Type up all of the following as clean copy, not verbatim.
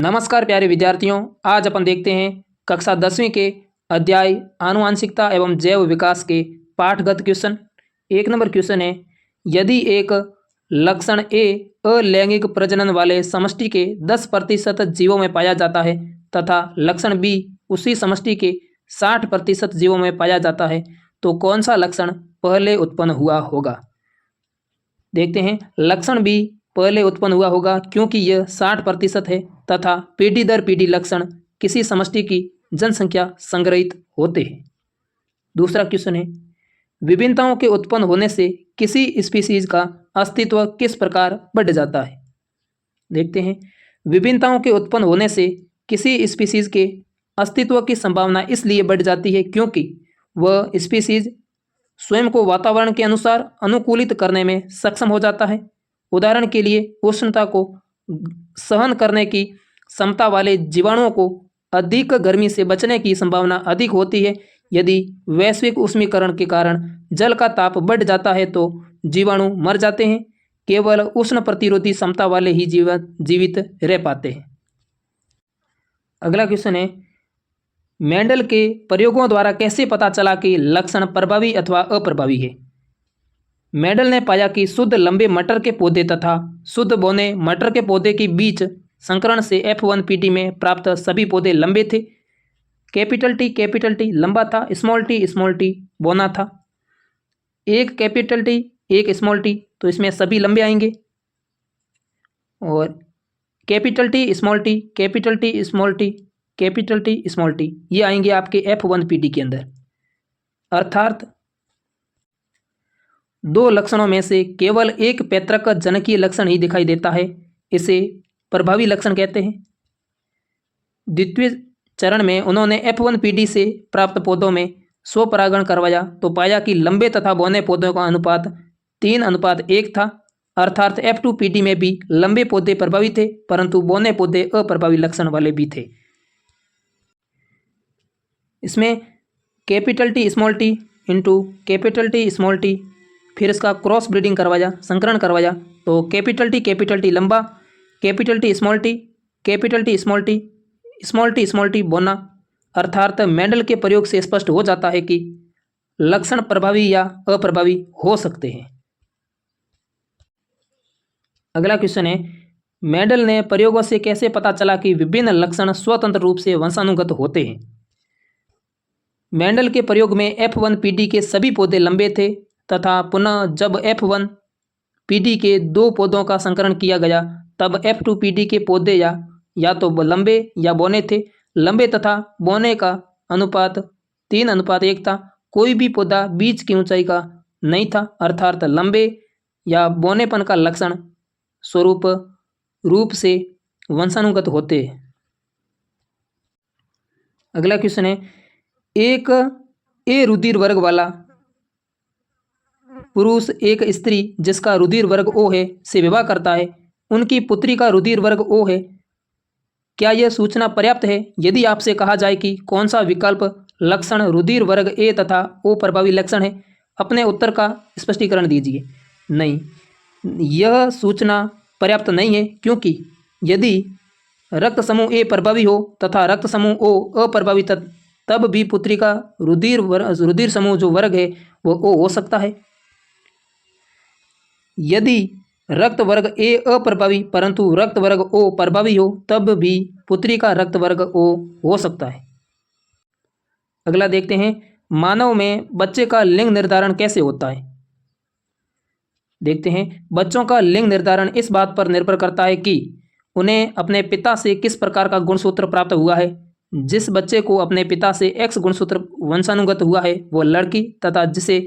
नमस्कार प्यारे विद्यार्थियों, आज अपन देखते हैं कक्षा 10वीं के अध्याय आनुवांशिकता एवं जैव विकास के पाठगत क्वेश्चन। 1 नंबर क्वेश्चन है, यदि एक लक्षण ए अलैंगिक प्रजनन वाले समष्टि के 10% जीवों में पाया जाता है तथा लक्षण बी उसी समष्टि के 60% जीवों में पाया जाता है, तो कौन सा लक्षण पहले उत्पन्न हुआ होगा। देखते हैं, लक्षण बी पहले उत्पन्न हुआ होगा क्योंकि यह 60% है तथा पीढ़ी दर पीढ़ी लक्षण किसी समष्टि की जनसंख्या संग्रहित होते हैं। दूसरा क्वेश्चन है, विभिन्नताओं के उत्पन्न होने से किसी स्पीशीज का अस्तित्व किस प्रकार बढ़ जाता है। देखते हैं, विभिन्नताओं के उत्पन्न होने से किसी स्पीशीज के अस्तित्व की संभावना इसलिए बढ़ जाती है क्योंकि वह स्पीशीज स्वयं को वातावरण के अनुसार अनुकूलित करने में सक्षम हो जाता है। उदाहरण के लिए, उष्णता को सहन करने की क्षमता वाले जीवाणुओं को अधिक गर्मी से बचने की संभावना अधिक होती है। यदि वैश्विक उष्मीकरण के कारण जल का ताप बढ़ जाता है तो जीवाणु मर जाते हैं। केवल उष्ण प्रतिरोधी क्षमता वाले ही जीवित रह पाते हैं। अगला क्वेश्चन है, मेंडल के प्रयोगों द्वारा कैसे पता चला कि लक्षण प्रभावी अथवा अप्रभावी है। मेंडल ने पाया कि शुद्ध लंबे मटर के पौधे तथा शुद्ध बौने मटर के पौधे के बीच संकरण से F1 पीटी में प्राप्त सभी पौधे लंबे थे। कैपिटल टी लंबा था, स्मॉल टी बौना था। एक कैपिटल टी एक स्मॉल टी, तो इसमें सभी लंबे आएंगे। और capital T small T capital T small T capital T small T, ये आएंगे आपके F1 पीटी के अंदर। अर्थात दो लक्षणों में से केवल एक पैतृक जनकीय लक्षण ही दिखाई देता है, इसे प्रभावी लक्षण कहते हैं। द्वितीय चरण में उन्होंने F1 पीडी से प्राप्त पौधों में स्वपरागण करवाया तो पाया कि लंबे तथा बौने पौधों का अनुपात 3:1 था। अर्थात F2 पीडी में भी लंबे पौधे प्रभावी थे परंतु बौने पौधे अप्रभावी लक्षण वाले भी थे। इसमें capital T small T into capital T small T, फिर इसका क्रॉस ब्रीडिंग करवाया, संकरण करवाया, तो कैपिटल टी लंबा, capital T small T small T बौना। अर्थात मेंडल के प्रयोग से स्पष्ट हो जाता है कि लक्षण प्रभावी या अप्रभावी हो सकते हैं। अगला क्वेश्चन है, मेंडल ने प्रयोगों से कैसे पता चला कि विभिन्न लक्षण स्वतंत्र रूप से वंशानुगत होते हैं। मेंडल के प्रयोग में F1 पीडी के सभी पौधे लंबे थे तथा पुनः जब F1 पीडी के दो पौधों का संकरण किया गया तब F2 पीडी के पौधे या तो लंबे या बौने थे। लंबे तथा बौने का अनुपात 3:1 था। कोई भी पौधा बीच की ऊंचाई का नहीं था। अर्थात लंबे या बौनेपन का लक्षण स्वरूप रूप से वंशानुगत होते हैं। अगला क्वेश्चन है, एक ए रुधिर वर्ग वाला पुरुष एक स्त्री जिसका रुधिर वर्ग O है से विवाह करता है, उनकी पुत्री का रुधिर वर्ग O है। क्या यह सूचना पर्याप्त है? यदि आपसे कहा जाए कि कौन सा विकल्प लक्षण रुधिर वर्ग A तथा O प्रभावी लक्षण है, अपने उत्तर का स्पष्टीकरण दीजिए। नहीं, यह सूचना पर्याप्त नहीं है क्योंकि यदि रक्त समूह A प्रभावी हो तथा रक्त समूह O अप्रभावी तब भी पुत्री का रुधिर समूह जो वर्ग है वो O हो सकता है। यदि रक्त वर्ग A अप्रभावी परंतु रक्त वर्ग O प्रभावी हो तब भी पुत्री का रक्त वर्ग O हो सकता है। अगला देखते हैं, मानव में बच्चे का लिंग निर्धारण कैसे होता है। देखते हैं, बच्चों का लिंग निर्धारण इस बात पर निर्भर करता है कि उन्हें अपने पिता से किस प्रकार का गुणसूत्र प्राप्त हुआ है। जिस बच्चे को अपने पिता से X गुणसूत्र वंशानुगत हुआ है वो लड़की तथा जिसे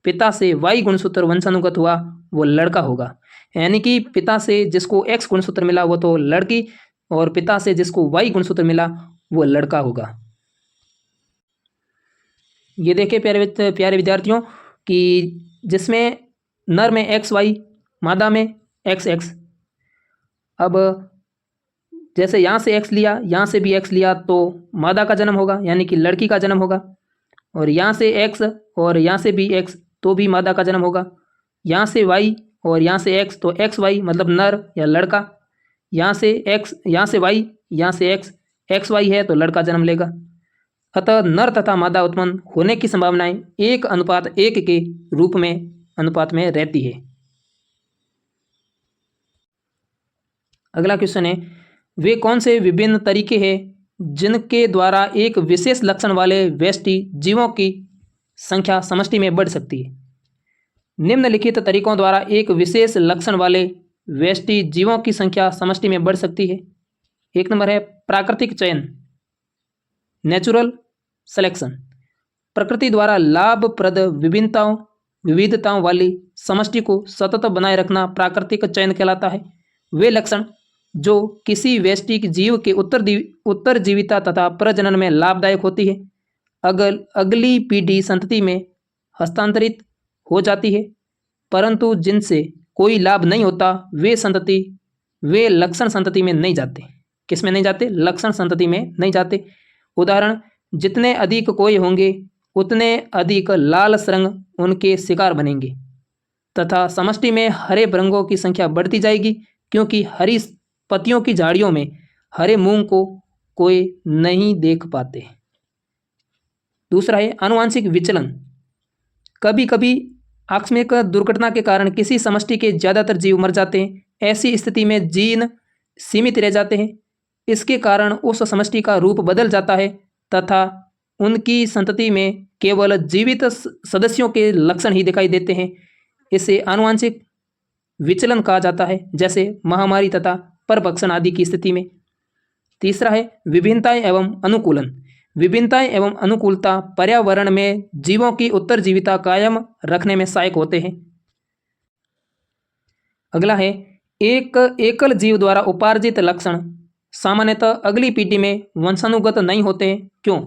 पिता से Y गुणसूत्र वंशानुगत हुआ वो लड़का होगा। यानी कि पिता से जिसको X गुणसूत्र मिला वो तो लड़की और पिता से जिसको Y गुणसूत्र मिला वो लड़का होगा। ये देखिए प्यारे विद्यार्थियों कि जिसमें नर में XY, मादा में XX। अब जैसे यहाँ से X लिया, यहाँ से भी X लिया तो मादा का जन्म होगा यानी कि लड़की का जन्म होगा। और यहाँ से X और यहाँ से भी X तो भी मादा का जन्म होगा। यहाँ से Y और यहाँ से X तो XY मतलब नर या लड़का। यहाँ से एक्स, यहाँ से वाई, यहाँ से एक्स, एक्स वाई है तो लड़का जन्म लेगा। अतः नर तथा मादा उत्पन्न होने की संभावनाएं 1:1 के रूप में अनुपात में रहती है। अगला क्वेश्चन है, वे कौन से विभिन्न तरीके हैं जिनके द्वारा एक विशेष लक्षण वाले व्यष्टि जीवों की संख्या समष्टि में बढ़ सकती है? निम्नलिखित तरीकों द्वारा एक विशेष लक्षण वाले व्यष्टि जीवों की संख्या समष्टि में बढ़ सकती है। 1 नंबर है प्राकृतिक चयन, नेचुरल सिलेक्शन। प्रकृति द्वारा लाभप्रद विविधताओं वाली समष्टि को सतत बनाए रखना प्राकृतिक चयन कहलाता है। वे लक्षण जो किसी वैश्विक जीव के उत्तरजीविता तथा प्रजनन में लाभदायक होती है, अगली पीढ़ी संतति में हस्तांतरित हो जाती है, परंतु जिनसे कोई लाभ नहीं होता वे लक्षण संतति में नहीं जाते। किस में नहीं जाते? लक्षण संतति में नहीं जाते। उदाहरण, जितने अधिक कोय होंगे उतने अधिक लाल सुरंग उनके शिकार बनेंगे तथा समष्टि में हरे रंगों की संख्या बढ़ती जाएगी, क्योंकि हरी पत्तियों की झाड़ियों में हरे मूंग को कोई नहीं देख पाते। दूसरा है आनुवांशिक विचलन। कभी कभी आकस्मिक दुर्घटना के कारण किसी समष्टि के ज़्यादातर जीव मर जाते हैं। ऐसी स्थिति में जीन सीमित रह जाते हैं। इसके कारण उस समष्टि का रूप बदल जाता है तथा उनकी संतति में केवल जीवित सदस्यों के लक्षण ही दिखाई देते हैं। इसे आनुवांशिक विचलन कहा जाता है, जैसे महामारी तथा परभक्षण आदि की स्थिति में। तीसरा है विभिन्नताएं एवं अनुकूलन। विभिन्नताएं एवं अनुकूलता पर्यावरण में जीवों की उत्तरजीविता कायम रखने में सहायक होते हैं। अगला है एक एकल जीव द्वारा उपार्जित लक्षण सामान्यतः अगली पीढ़ी में वंशानुगत नहीं होते हैं। क्यों?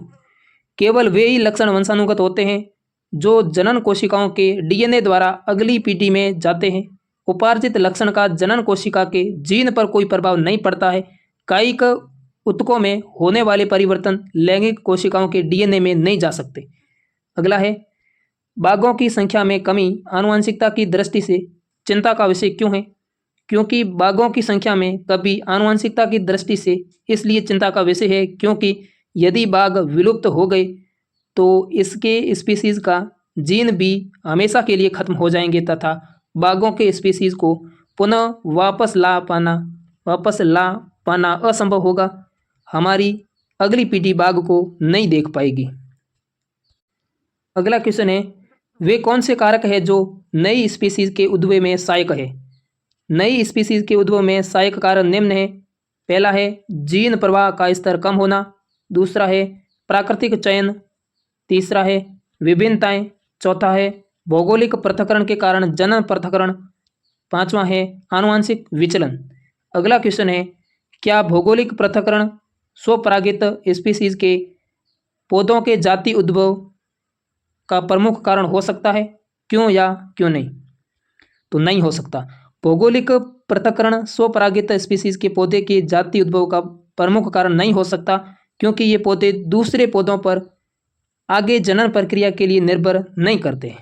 केवल वे ही लक्षण वंशानुगत होते हैं जो जनन कोशिकाओं के डीएनए द्वारा अगली पीढ़ी में जाते हैं। उपार्जित लक्षण का जनन कोशिका के जीन पर कोई प्रभाव नहीं पड़ता है। कायिक ऊतकों में होने वाले परिवर्तन लैंगिक कोशिकाओं के डीएनए में नहीं जा सकते। अगला है बाघों की संख्या में कमी आनुवंशिकता की दृष्टि से चिंता का विषय क्यों है? क्योंकि बाघों की संख्या में कभी आनुवंशिकता की दृष्टि से इसलिए चिंता का विषय है क्योंकि यदि बाघ विलुप्त हो गए तो इसके स्पीसीज का जीन भी हमेशा के लिए खत्म हो जाएंगे तथा बाघों के स्पीसीज को पुनः वापस ला पाना असंभव होगा। हमारी अगली पीढ़ी बाघ को नहीं देख पाएगी। अगला क्वेश्चन है वे कौन से कारक है जो नई स्पीसीज के उद्भव में सहायक है? नई स्पीसीज के उद्भव में सहायक कारण निम्न है। पहला है जीन प्रवाह का स्तर कम होना। दूसरा है प्राकृतिक चयन। तीसरा है विभिन्नताएं। चौथा है भौगोलिक पृथक्करण के कारण जनन पृथक्करण। पांचवा है आनुवांशिक विचलन। अगला क्वेश्चन है क्या भौगोलिक पृथक्करण स्वपरागित स्पीसीज के पौधों के जाति उद्भव का प्रमुख कारण हो सकता है? क्यों या क्यों नहीं? तो नहीं हो सकता। भौगोलिक पृथक्करण स्वपरागित स्पीसीज के पौधे के जाति उद्भव का प्रमुख कारण नहीं हो सकता, क्योंकि ये पौधे दूसरे पौधों पर आगे जनन प्रक्रिया के लिए निर्भर नहीं करते।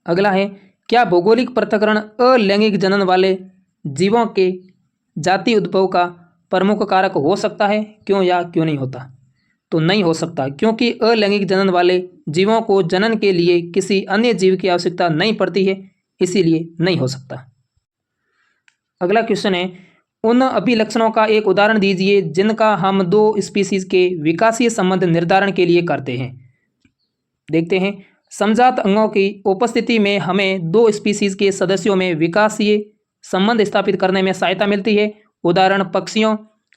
अगला है क्या भौगोलिक पृथक्करण अलैंगिक जनन वाले जीवों के जाति उद्भव का प्रमुख कारक हो सकता है? क्यों या क्यों नहीं होता? तो नहीं हो सकता, क्योंकि अलैंगिक जनन वाले जीवों को जनन के लिए किसी अन्य जीव की आवश्यकता नहीं पड़ती है, इसीलिए नहीं हो सकता। अगला क्वेश्चन है उन अभिलक्षणों का एक उदाहरण दीजिए जिनका हम दो स्पीसीज के विकासीय संबंध निर्धारण के लिए करते हैं। देखते हैं समजात अंगों की उपस्थिति में हमें दो स्पीसीज के सदस्यों में विकासीय संबंध स्थापित करने में सहायता मिलती है। उदाहरण पक्षियों,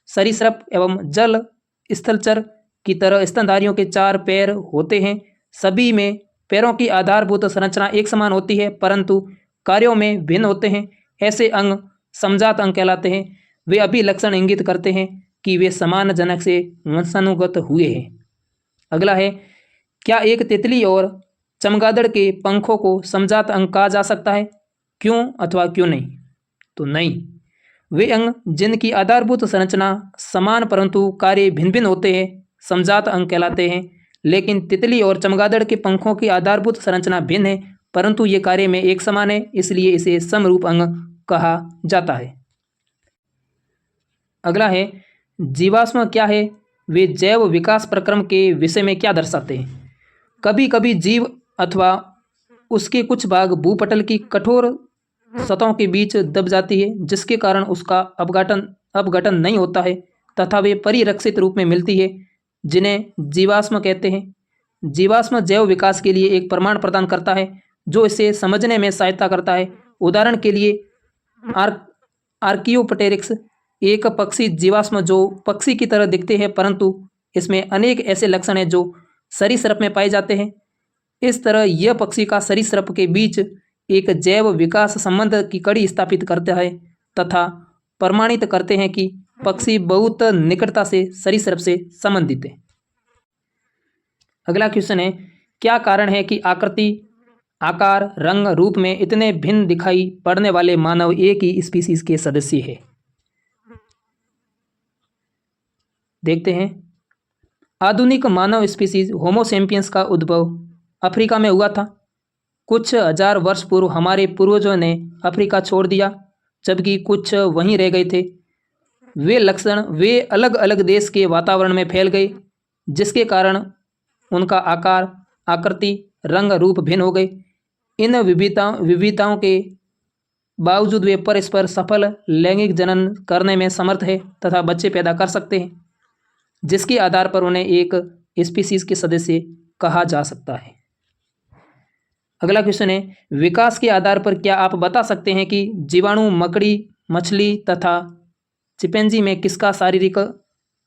सरीसृप एवं जल स्थलचर की तरह स्तनधारियों के 4 पैर होते हैं। सभी में पैरों की आधारभूत संरचना एक समान होती है, परंतु कार्यों में भिन्न होते हैं। ऐसे अंग समजात अंग कहलाते हैं। वे अभिलक्षण इंगित करते हैं कि वे समान जनक से वंशानुगत हुए हैं। अगला है क्या एक तितली और चमगादड़ के पंखों को समजात अंग कहा जा सकता है? क्यों अथवा क्यों नहीं? तो नहीं। वे अंग जिनकी आधारभूत संरचना समान परंतु कार्य भिन्न भिन्न होते हैं समजात अंग कहलाते हैं। लेकिन तितली और चमगादड़ के पंखों की आधारभूत संरचना भिन्न है, परंतु ये कार्य में एक समान है, इसलिए इसे समरूप अंग कहा जाता है। अगला है जीवाश्म क्या है, वे जैव विकास प्रक्रम के विषय में क्या दर्शाते हैं। कभी कभी जीव अथवा उसके कुछ भाग भूपटल की कठोर सतहों के बीच दब जाती है, जिसके कारण उसका अपघटन नहीं होता है तथा वे परिरक्षित रूप में मिलती है, जिन्हें जीवाश्म कहते हैं। जीवाश्म जैव विकास के लिए एक प्रमाण प्रदान करता है जो इसे समझने में सहायता करता है। उदाहरण के लिए आर्कियोप्टेरिक्स एक पक्षी जीवाश्म जो पक्षी की तरह दिखते हैं, परंतु इसमें अनेक ऐसे लक्षण हैं जो सरीसृप में पाए जाते हैं। इस तरह यह पक्षी का सरीसृप के बीच एक जैव विकास संबंध की कड़ी स्थापित करता है तथा प्रमाणित करते हैं कि पक्षी बहुत निकटता से सरीसृप से संबंधित है। अगला क्वेश्चन है, क्या कारण है कि आकृति, आकार, रंग, रूप में इतने भिन्न दिखाई पड़ने वाले मानव एक ही स्पीशीज के सदस्य है। देखते हैं। आधुनिक मानव स्पीशीज होमो सेपियंस का उद्भव अफ्रीका में हुआ था। कुछ हजार वर्ष पूर्व हमारे पूर्वजों ने अफ्रीका छोड़ दिया, जबकि कुछ वहीं रह गए थे। वे अलग अलग देश के वातावरण में फैल गए, जिसके कारण उनका आकार, आकृति, रंग, रूप भिन्न हो गए। इन विविधताओं के बावजूद वे परस्पर सफल लैंगिक जनन करने में समर्थ है तथा बच्चे पैदा कर सकते हैं, जिसके आधार पर उन्हें एक स्पीशीज के सदस्य कहा जा सकता है। अगला क्वेश्चन है, विकास के आधार पर क्या आप बता सकते हैं कि जीवाणु, मकड़ी, मछली तथा चिंपैंजी में किसका शारीरिक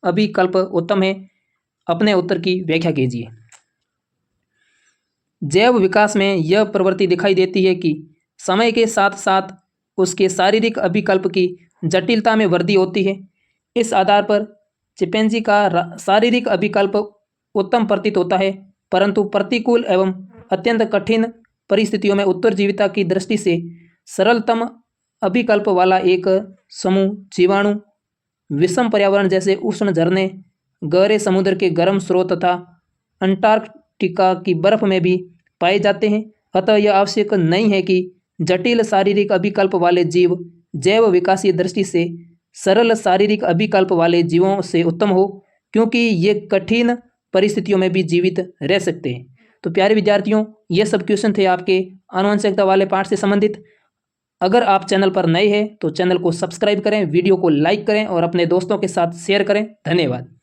अभिकल्प उत्तम है। अपने उत्तर की व्याख्या कीजिए। जैव विकास में यह प्रवृत्ति दिखाई देती है कि समय के साथ साथ उसके शारीरिक अभिकल्प की जटिलता में वृद्धि होती है। इस आधार पर चिंपैंजी का शारीरिक अभिकल्प उत्तम प्रतीत होता है, परंतु प्रतिकूल एवं अत्यंत कठिन परिस्थितियों में उत्तरजीविता की दृष्टि से सरलतम अभिकल्प वाला एक समूह जीवाणु विषम पर्यावरण जैसे उष्ण झरने, गहरे समुद्र के गर्म स्रोत तथा अंटार्कटिका की बर्फ में भी पाए जाते हैं। अतः यह आवश्यक नहीं है कि जटिल शारीरिक अभिकल्प वाले जीव जैव विकासीय दृष्टि से सरल शारीरिक अभिकल्प वाले जीवों से उत्तम हो, क्योंकि ये कठिन परिस्थितियों में भी जीवित रह सकते हैं। तो प्यारे विद्यार्थियों, ये सब क्वेश्चन थे आपके आनुवंशिकता वाले पाठ से संबंधित। अगर आप चैनल पर नए हैं तो चैनल को सब्सक्राइब करें, वीडियो को लाइक करें और अपने दोस्तों के साथ शेयर करें। धन्यवाद।